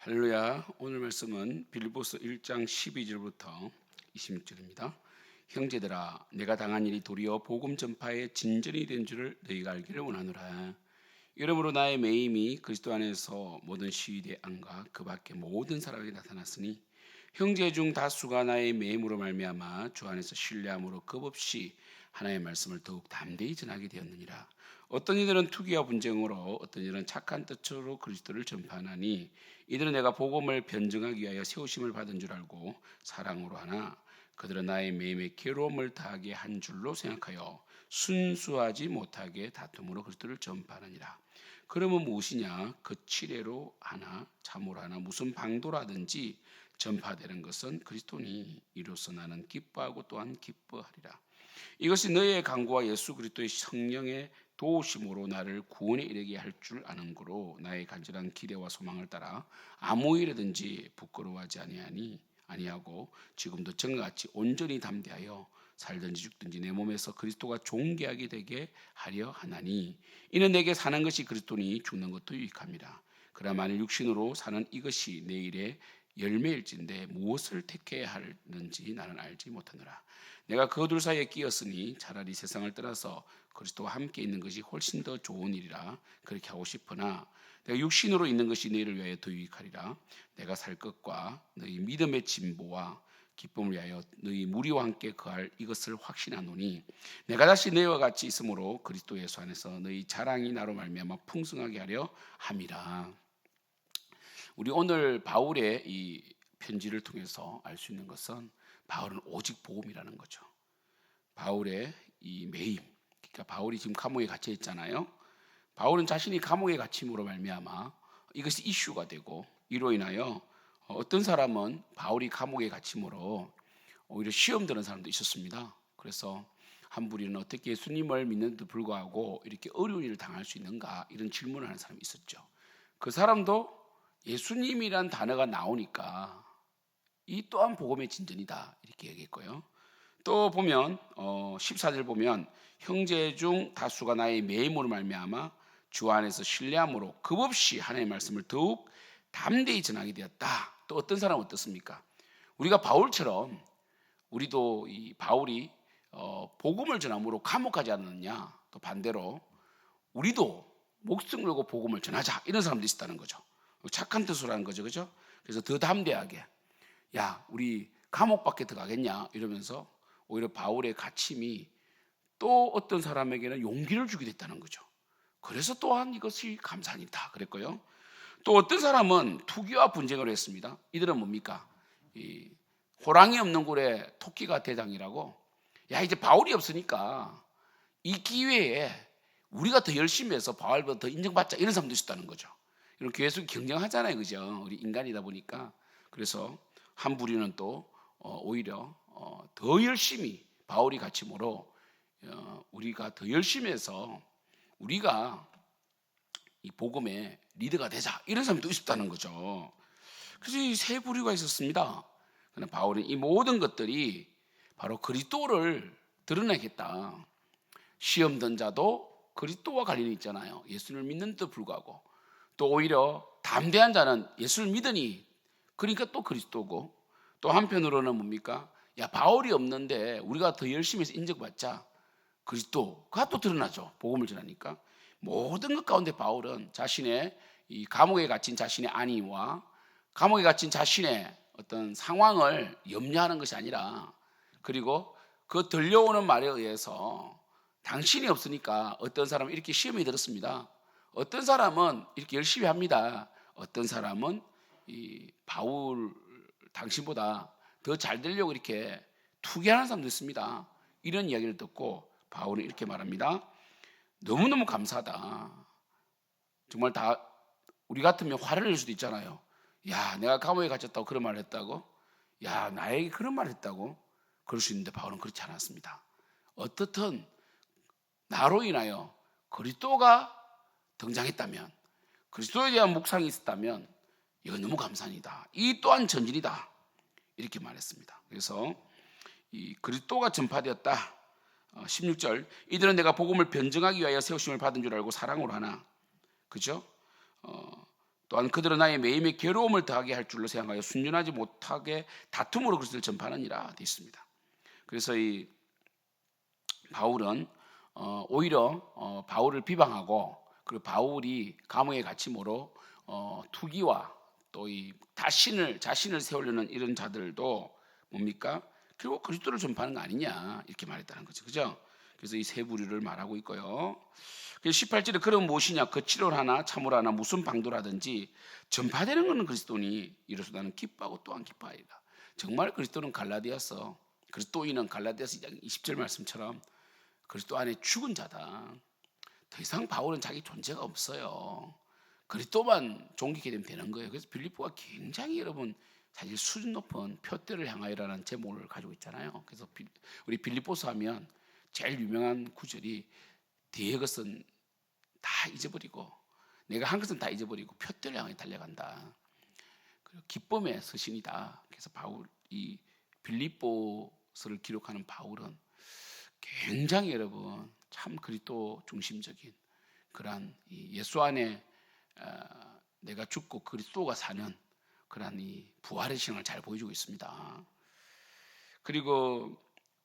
할렐루야. 오늘 말씀은 빌립보서 1장 12절부터 26절입니다. 형제들아, 내가 당한 일이 도리어 복음 전파의 진전이 된 줄을 너희가 알기를 원하노라. 이러므로 나의 매임이 그리스도 안에서 모든 시위대 안과 그 밖에 모든 사람에게 나타났으니 형제 중 다수가 나의 매임으로 말미암아 주 안에서 신뢰함으로 겁없이 하나님의 말씀을 더욱 담대히 전하게 되었느니라. 어떤 이들은 투기와 분쟁으로, 어떤 이들은 착한 뜻으로 그리스도를 전파하나니 이들은 내가 복음을 변증하기 위하여 세우심을 받은 줄 알고 사랑으로 하나 그들은 나의 매임에 괴로움을 당하게 한 줄로 생각하여 순수하지 못하게 다툼으로 그리스도를 전파하느니라. 그러면 무엇이냐? 그 치례로 하나 참으로 하나 무슨 방도라든지 전파되는 것은 그리스도니 이로써 나는 기뻐하고 또한 기뻐하리라. 이것이 너희의 간구와 예수 그리스도의 성령의 도우심으로 나를 구원에 이르게 할 줄 아는 거로 나의 간절한 기대와 소망을 따라 아무 일이든지 부끄러워하지 아니하고 지금도 전같이 온전히 담대하여 살든지 죽든지 내 몸에서 그리스도가 존귀하게 되게 하려 하나니 이는 내게 사는 것이 그리스도니 죽는 것도 유익함이라. 그러나 만일 육신으로 사는 이것이 내 일의 열매일진데 무엇을 택해야 하는지 나는 알지 못하노라. 내가 그 둘 사이에 끼었으니 차라리 세상을 떠나서 그리스도와 함께 있는 것이 훨씬 더 좋은 일이라 그렇게 하고 싶으나 내가 육신으로 있는 것이 너희를 위하여 더 유익하리라. 내가 살 것과 너희 믿음의 진보와 기쁨을 위하여 너희 무리와 함께 거할 이것을 확신하노니 내가 다시 너희와 같이 있으므로 그리스도 예수 안에서 너희 자랑이 나로 말미암아 풍성하게 하려 함이라. 우리 오늘 바울의 이 편지를 통해서 알 수 있는 것은 바울은 오직 복음이라는 거죠. 바울의 이 매임, 그러니까 바울이 지금 감옥에 갇혀 있잖아요. 바울은 자신이 감옥에 갇힘으로 말미암아 이것이 이슈가 되고 이로 인하여 어떤 사람은 바울이 감옥에 갇힘으로 오히려 시험 드는 사람도 있었습니다. 그래서 한 부리는 어떻게 예수님을 믿는데도 불구하고 이렇게 어려운 일을 당할 수 있는가 이런 질문을 하는 사람이 있었죠. 그 사람도 예수님이란 단어가 나오니까 이 또한 복음의 진전이다 이렇게 얘기했고요. 또 보면 14절 보면 형제 중 다수가 나의 매임으로 말미암아 주 안에서 신뢰함으로 겁없이 하나님의 말씀을 더욱 담대히 전하게 되었다. 또 어떤 사람은 어떻습니까? 우리가 바울처럼 우리도 이 바울이 복음을 전함으로 감옥하지 않느냐, 또 반대로 우리도 목숨 걸고 복음을 전하자 이런 사람도 있었다는 거죠. 착한 뜻으로 하는 거죠, 그죠? 그래서 더 담대하게 야 우리 감옥 밖에 들어가겠냐 이러면서 오히려 바울의 갇힘이 또 어떤 사람에게는 용기를 주게 됐다는 거죠. 그래서 또한 이것이 감사한 일이다 그랬고요. 또 어떤 사람은 투기와 분쟁을 했습니다. 이들은 뭡니까? 이 호랑이 없는 굴에 토끼가 대장이라고. 야 이제 바울이 없으니까 이 기회에 우리가 더 열심히 해서 바울보다 더 인정받자 이런 사람도 있었다는 거죠. 이런 교회 속에 경쟁하잖아요, 그죠? 우리 인간이다 보니까. 그래서 한 부류는 또 오히려 더 열심히 바울이 갇힘으로 우리가 더 열심히 해서 우리가 이 복음의 리더가 되자 이런 사람도 있었다는 거죠. 그래서 이 세 부류가 있었습니다. 그러나 바울은 이 모든 것들이 바로 그리스도를 드러내겠다. 시험 든 자도 그리스도와 관련이 있잖아요. 예수를 믿는데도 불구하고 또 오히려 담대한 자는 예수를 믿으니 그러니까 또 그리스도고 또 한편으로는 뭡니까? 야 바울이 없는데 우리가 더 열심히 해서 인정받자 그리스도가 또 드러나죠. 복음을 전하니까 모든 것 가운데 바울은 자신의 이 감옥에 갇힌 자신의 안위와 감옥에 갇힌 자신의 어떤 상황을 염려하는 것이 아니라 그리고 그 들려오는 말에 의해서 당신이 없으니까 어떤 사람은 이렇게 시험이 들었습니다. 어떤 사람은 이렇게 열심히 합니다. 어떤 사람은 이 바울 당신보다 더 잘 되려고 이렇게 투기하는 사람도 있습니다. 이런 이야기를 듣고 바울은 이렇게 말합니다. 너무너무 감사하다. 정말 다 우리 같으면 화를 낼 수도 있잖아요. 야 내가 감옥에 갇혔다고 그런 말을 했다고? 야 나에게 그런 말을 했다고? 그럴 수 있는데 바울은 그렇지 않았습니다. 어떻든 나로 인하여 그리스도가 등장했다면 그리스도에 대한 묵상이 있었다면 이건 너무 감사합니다. 이 또한 전진이다 이렇게 말했습니다. 그래서 이 그리스도가 전파되었다. 16절 이들은 내가 복음을 변증하기 위하여 세우심을 받은 줄 알고 사랑으로 하나 그죠? 또한 그들은 나의 매임에 괴로움을 더하게 할 줄로 생각하여 순전하지 못하게 다툼으로 그리스도를 전파하느니라 되어 있습니다. 그래서 이 바울은 오히려 바울을 비방하고, 그리고 바울이 감옥에 갇힘으로 투기와 또 이 자신을 세우려는 이런 자들도 뭡니까? 결국 그리스도를 전파하는 거 아니냐 이렇게 말했다는 거죠. 그죠? 그래서 이 세 부류를 말하고 있고요. 그래서 18절에 그럼 무엇이냐? 거칠을 하나 참으로 하나 무슨 방도라든지 전파되는 것은 그리스도니 이로써 나는 기뻐하고 또한 기뻐하리라. 정말 그리스도는 갈라디아서, 그리스도인은 갈라디아서 2장 20절 말씀처럼 그리스도 안에 죽은 자다. 더 이상 바울은 자기 존재가 없어요. 그리스도만 존귀케 되면 되는 거예요. 그래서 빌립보가 굉장히 여러분 사실 수준 높은 표대를 향하여라는 제목을 가지고 있잖아요. 그래서 우리 빌립보서 하면 제일 유명한 구절이 뒤에 것은 다 잊어버리고 내가 한 것은 다 잊어버리고 표대를 향해 달려간다. 그리고 기쁨의 서신이다. 그래서 이 빌립보서를 기록하는 바울은 굉장히 여러분 참 그리스도 중심적인 그러한 예수 안에 내가 죽고 그리스도가 사는 그러한 이 부활의 신앙을 잘 보여주고 있습니다. 그리고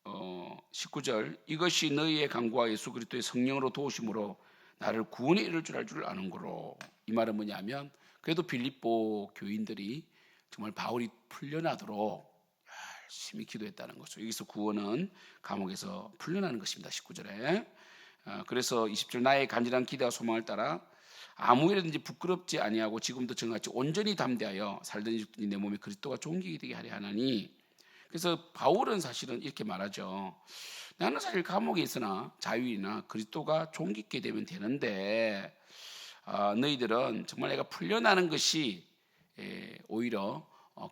19절 이것이 너희의 강구와 예수 그리스도의 성령으로 도우심으로 나를 구원에 이를 줄 알 줄 아는 거로. 이 말은 뭐냐면 그래도 빌립보 교인들이 정말 바울이 풀려나도록 열심히 기도했다는 거죠. 여기서 구원은 감옥에서 풀려나는 것입니다. 19절에 그래서 20절 나의 간절한 기대와 소망을 따라 아무 일이든지 부끄럽지 아니하고 지금도 정같이 온전히 담대하여 살든지 죽든지 내 몸에 그리스도가 존귀게 되게 하려 하나니. 그래서 바울은 사실은 이렇게 말하죠. 나는 사실 감옥에 있으나 자유이나 그리스도가 존귀게 되면 되는데 너희들은 정말 내가 풀려나는 것이 오히려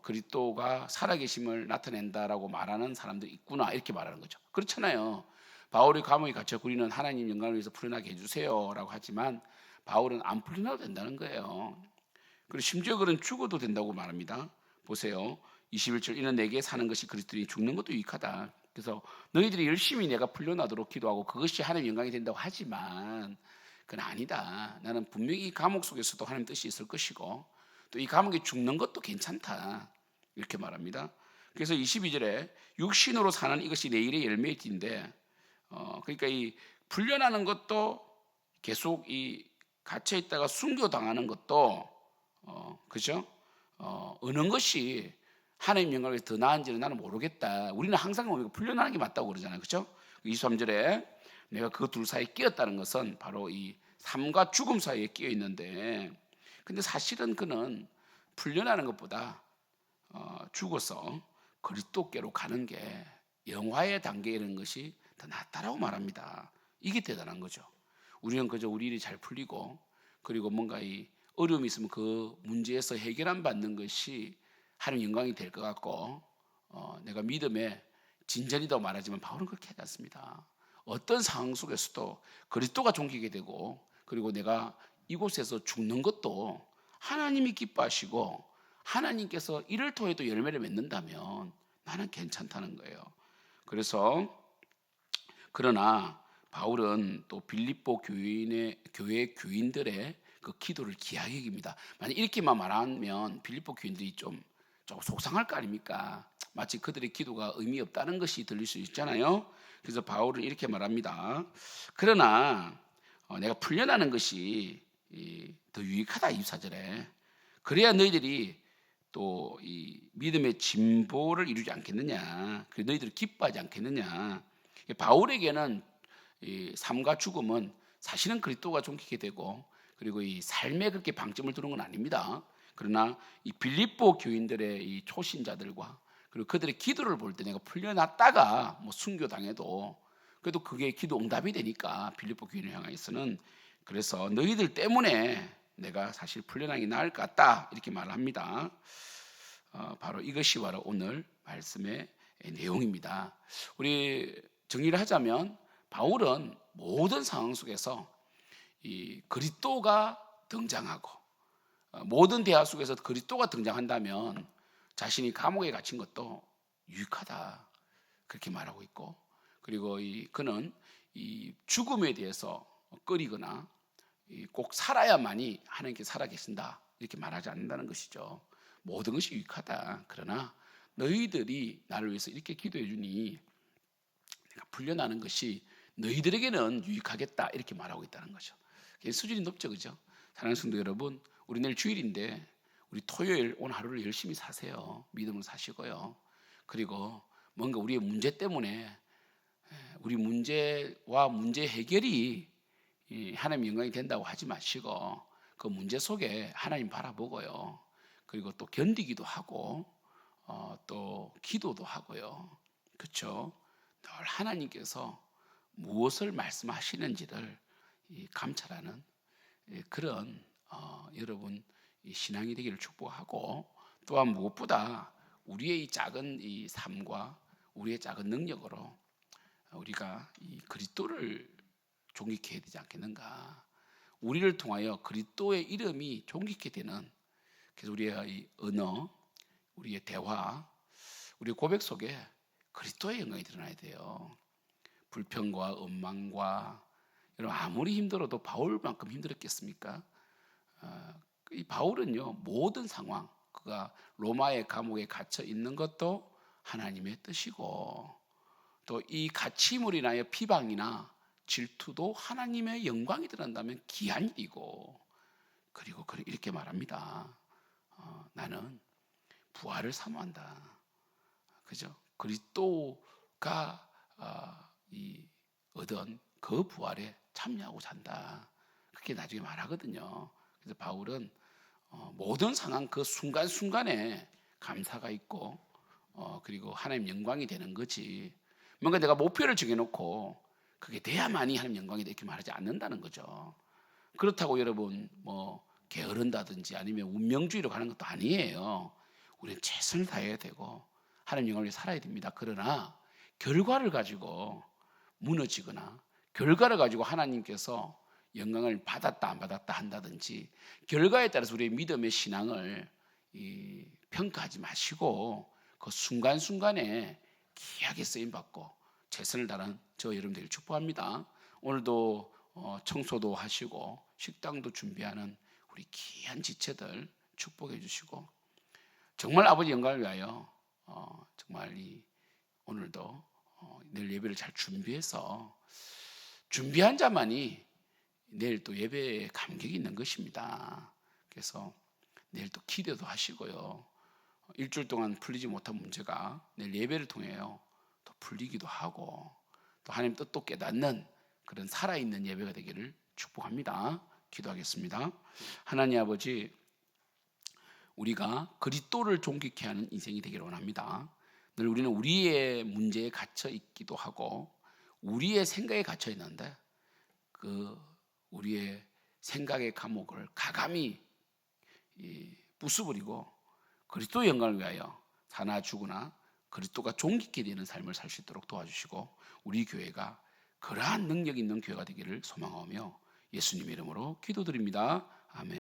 그리스도가 살아계심을 나타낸다라고 말하는 사람들이 있구나 이렇게 말하는 거죠. 그렇잖아요. 바울이 감옥에 갇혀 우리는 하나님 영광을 위해서 풀려나게 해주세요라고 하지만 바울은 안 풀려나도 된다는 거예요. 그리고 심지어 그는 죽어도 된다고 말합니다. 보세요. 21절 이는 내게 사는 것이 그리스도니 죽는 것도 유익하다. 그래서 너희들이 열심히 내가 풀려나도록 기도하고 그것이 하나님 영광이 된다고 하지만 그건 아니다. 나는 분명히 이 감옥 속에서도 하나님 뜻이 있을 것이고 또 이 감옥에 죽는 것도 괜찮다 이렇게 말합니다. 그래서 22절에 육신으로 사는 이것이 내일의 열매일인데 그러니까 이 풀려나는 것도 계속 이 갇혀 있다가 순교당하는 것도 그죠? 어느 것이 하나님 영광을 위해서 더 나은지는 나는 모르겠다. 우리는 항상 풀려나는 게 맞다고 그러잖아요. 그죠? 23절에 내가 그 둘 사이에 끼었다는 것은 바로 이 삶과 죽음 사이에 끼어 있는데 근데 사실은 그는 풀려나는 것보다 죽어서 그리스도께로 가는 게 영화의 단계에 이르는 것이 더 낫다라고 말합니다. 이게 대단한 거죠. 우리는 그저 우리 일이 잘 풀리고 그리고 뭔가 이 어려움이 있으면 그 문제에서 해결안 받는 것이 하나님 영광이 될 것 같고 내가 믿음의 진전이라고 말하지만 바울은 그렇게 하지 않습니다. 어떤 상황 속에서도 그리스도가 존귀게 되고 그리고 내가 이곳에서 죽는 것도 하나님이 기뻐하시고 하나님께서 이를 통해도 열매를 맺는다면 나는 괜찮다는 거예요. 그래서 그러나 바울은 또 빌립보 교회 교인들의 그 기도를 귀하게 여깁니다. 만약 이렇게만 말하면 빌립보 교인들이 좀 속상할 거 아닙니까? 마치 그들의 기도가 의미 없다는 것이 들릴 수 있잖아요. 그래서 바울은 이렇게 말합니다. 그러나 내가 풀려나는 것이 더 유익하다 24절에. 그래야 너희들이 또 이 믿음의 진보를 이루지 않겠느냐. 그리고 너희들이 기뻐하지 않겠느냐. 바울에게는 이 삶과 죽음은 사실은 그리스도가 존귀게 되고 그리고 이 삶에 그렇게 방점을 두는 건 아닙니다. 그러나 이 빌립보 교인들의 이 초신자들과 그리고 그들의 기도를 볼 때 내가 풀려났다가 뭐 순교당해도 그래도 그게 기도 응답이 되니까 빌립보 교인을 향해서는 그래서 너희들 때문에 내가 사실 풀려나는 게 나을 것 같다 이렇게 말을 합니다. 바로 이것이 바로 오늘 말씀의 내용입니다. 우리 정리를 하자면 바울은 모든 상황 속에서 이 그리스도가 등장하고 모든 대화 속에서 그리스도가 등장한다면 자신이 감옥에 갇힌 것도 유익하다 그렇게 말하고 있고 그리고 그는 이 죽음에 대해서 꺼리거나 꼭 살아야만이 하나님께 살아계신다 이렇게 말하지 않는다는 것이죠. 모든 것이 유익하다. 그러나 너희들이 나를 위해서 이렇게 기도해 주니 내가 풀려나는 것이 너희들에게는 유익하겠다. 이렇게 말하고 있다는 거죠. 수준이 높죠, 그죠? 사랑하는 성도 여러분, 우리 내일 주일인데 우리 토요일 오늘 하루를 열심히 사세요. 믿음으로 사시고요. 그리고 뭔가 우리의 문제 때문에 우리 문제와 문제 해결이 하나님 영광이 된다고 하지 마시고 그 문제 속에 하나님 바라보고요. 그리고 또 견디기도 하고 또 기도도 하고요. 그렇죠? 늘 하나님께서 무엇을 말씀하시는지를 감찰하는 그런 여러분 신앙이 되기를 축복하고, 또한 무엇보다 우리의 이 작은 이 삶과 우리의 작은 능력으로 우리가 이 그리스도를 존귀케 해야 되지 않겠는가. 우리를 통하여 그리스도의 이름이 존귀케 되는, 그래서 우리의 이 언어, 우리의 대화, 우리의 고백 속에 그리스도의 영광이 드러나야 돼요. 불평과 원망과, 여러분 아무리 힘들어도 바울만큼 힘들었겠습니까? 이 바울은요, 모든 상황, 그가 로마의 감옥에 갇혀 있는 것도 하나님의 뜻이고, 또 이 갇힘으로 인하여 비방이나 질투도 하나님의 영광이 드러난다면 귀한 일이고, 그리고 이렇게 말합니다. 나는 부활을 사모한다. 그죠? 그리스도가 얻은 그 부활에 참여하고 산다. 그렇게 나중에 말하거든요. 그래서 바울은 모든 상황 그 순간순간에 감사가 있고 그리고 하나님 영광이 되는 거지, 뭔가 내가 목표를 정해놓고 그게 돼야만이 하나님 영광이 돼 이렇게 말하지 않는다는 거죠. 그렇다고 여러분 뭐 게으른다든지 아니면 운명주의로 가는 것도 아니에요. 우리는 최선을 다해야 되고 하나님 영광을 위해 살아야 됩니다. 그러나 결과를 가지고 무너지거나 결과를 가지고 하나님께서 영광을 받았다 안 받았다 한다든지, 결과에 따라서 우리의 믿음의 신앙을 평가하지 마시고 그 순간순간에 귀하게 쓰임받고 최선을 다하는 저 여러분들 축복합니다. 오늘도 청소도 하시고 식당도 준비하는 우리 귀한 지체들 축복해 주시고, 정말 아버지 영광을 위하여 정말 오늘도 내일 예배를 잘 준비해서 준비한 자만이 내일 또 예배에 감격이 있는 것입니다. 그래서 내일 또 기도도 하시고요. 일주일 동안 풀리지 못한 문제가 내일 예배를 통해요 또 풀리기도 하고, 또 하나님 뜻도 깨닫는 그런 살아있는 예배가 되기를 축복합니다. 기도하겠습니다. 하나님 아버지, 우리가 그리스도를 존귀케 하는 인생이 되기를 원합니다. 늘 우리는 우리의 문제에 갇혀 있기도 하고 우리의 생각에 갇혀 있는데 그 우리의 생각의 감옥을 가감히 부수버리고 그리스도의 영광을 위하여 사나 죽으나 그리스도가 존귀케 되는 삶을 살 수 있도록 도와주시고, 우리 교회가 그러한 능력 있는 교회가 되기를 소망하며 예수님 이름으로 기도드립니다. 아멘.